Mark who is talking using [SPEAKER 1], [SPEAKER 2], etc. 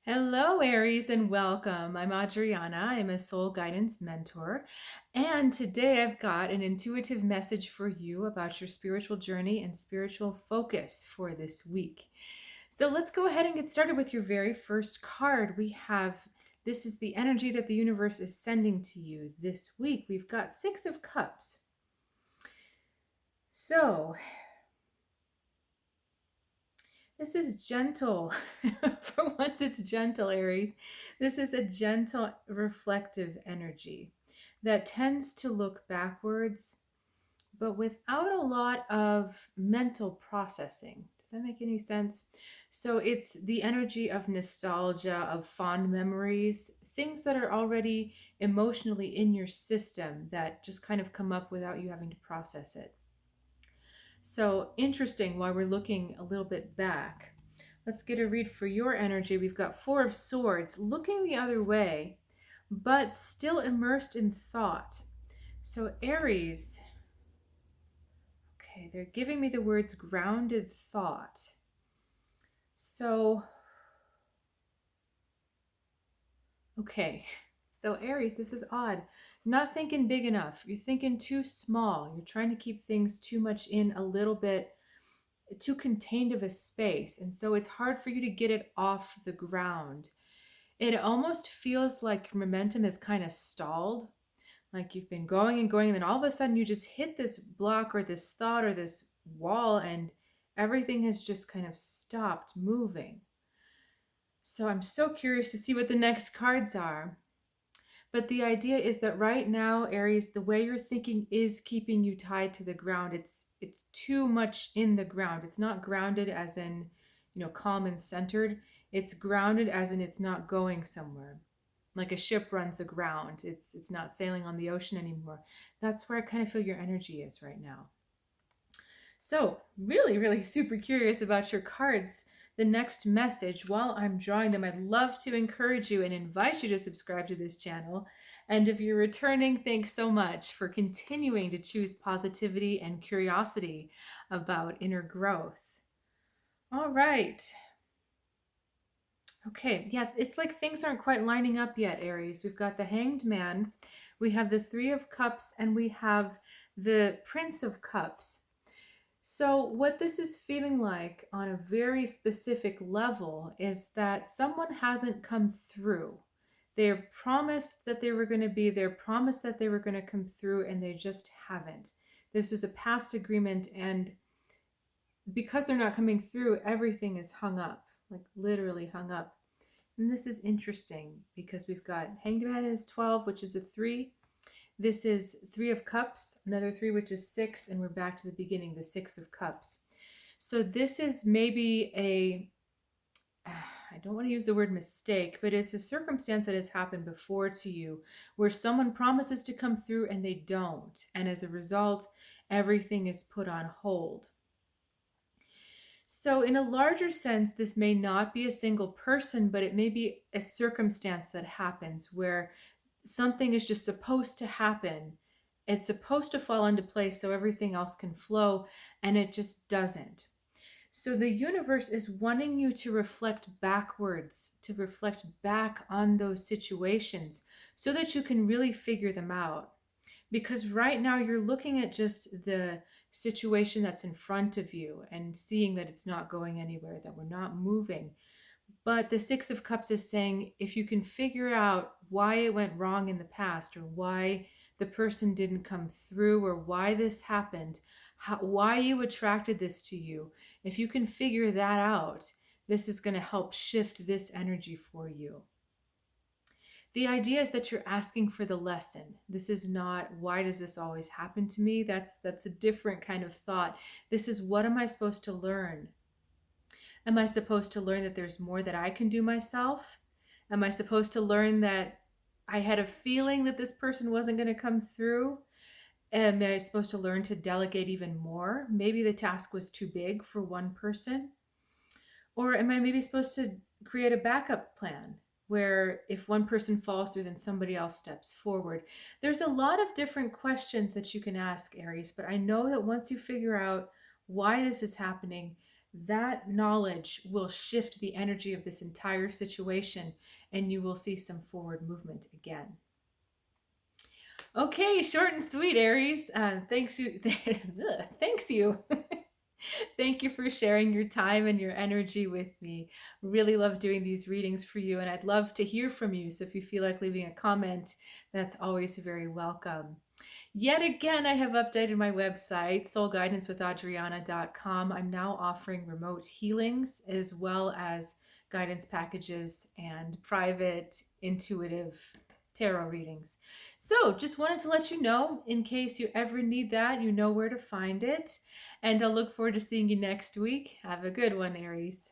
[SPEAKER 1] Hello, Aries, and welcome. I'm Adriana. I'm a soul guidance mentor. And today I've got an intuitive message for you about your spiritual journey and spiritual focus for this week. So let's go ahead and get started with your very first card. This is the energy that the universe is sending to you this week. We've got Six of Cups. So this is gentle. For once, it's gentle, Aries. This is a gentle, reflective energy that tends to look backwards, but without a lot of mental processing. Does that make any sense? So it's the energy of nostalgia, of fond memories, things that are already emotionally in your system that just kind of come up without you having to process it. So interesting while we're looking a little bit back. Let's get a read for your energy. We've got Four of Swords, looking the other way, but still immersed in thought. So Aries, okay, they're giving me the words grounded thought. So, okay, so Aries, this is odd. Not thinking big enough. You're thinking too small. You're trying to keep things too much in a little bit too contained of a space. And so it's hard for you to get it off the ground. It almost feels like momentum is kind of stalled. Like you've been going and going, and then all of a sudden you just hit this block or this thought or this wall, and everything has just kind of stopped moving. So I'm so curious to see what the next cards are. But the idea is that right now, Aries, the way you're thinking is keeping you tied to the ground. It's too much in the ground. It's not grounded as in, calm and centered. It's grounded as in it's not going somewhere. Like a ship runs aground. It's not sailing on the ocean anymore. That's where I kind of feel your energy is right now. So, really, really super curious about your cards. The next message, while I'm drawing them, I'd love to encourage you and invite you to subscribe to this channel. And if you're returning, thanks so much for continuing to choose positivity and curiosity about inner growth. All right. Okay, yeah, it's like things aren't quite lining up yet, Aries. We've got the Hanged Man, we have the Three of Cups, and we have the Prince of Cups. So, what this is feeling like on a very specific level is that someone hasn't come through. They're promised that they were going to be there, promised that they were going to come through, and they just haven't. This was a past agreement, and because they're not coming through, everything is hung up, like literally hung up. And this is interesting because we've got Hanged Man is 12, which is a 3. This is Three of Cups, another 3, which is 6, and we're back to the beginning, the 6 of Cups. So this is maybe I don't want to use the word mistake, but it's a circumstance that has happened before to you where someone promises to come through and they don't. And as a result, everything is put on hold. So, in a larger sense, this may not be a single person, but it may be a circumstance that happens where something is just supposed to happen. It's supposed to fall into place so everything else can flow, and it just doesn't. So the universe is wanting you to reflect backwards, to reflect back on those situations so that you can really figure them out. Because right now you're looking at just the situation that's in front of you and seeing that it's not going anywhere, that we're not moving. But the Six of Cups is saying if you can figure out why it went wrong in the past, or why the person didn't come through, or why this happened, why you attracted this to you, if you can figure that out, this is going to help shift this energy for you. The idea is that you're asking for the lesson. This is not, why does this always happen to me? That's a different kind of thought. This is, what am I supposed to learn? Am I supposed to learn that there's more that I can do myself? Am I supposed to learn that I had a feeling that this person wasn't going to come through? Am I supposed to learn to delegate even more? Maybe the task was too big for one person. Or am I maybe supposed to create a backup plan where if one person falls through, then somebody else steps forward? There's a lot of different questions that you can ask, Aries, but I know that once you figure out why this is happening, that knowledge will shift the energy of this entire situation, and you will see some forward movement again. Okay, short and sweet, Aries. Thanks you. Thanks you. Thank you for sharing your time and your energy with me. Really love doing these readings for you, and I'd love to hear from you. So if you feel like leaving a comment, that's always very welcome. Yet again, I have updated my website, soulguidancewithadriana.com. I'm now offering remote healings as well as guidance packages and private intuitive tarot readings. So just wanted to let you know, in case you ever need that, you know where to find it. And I'll look forward to seeing you next week. Have a good one, Aries.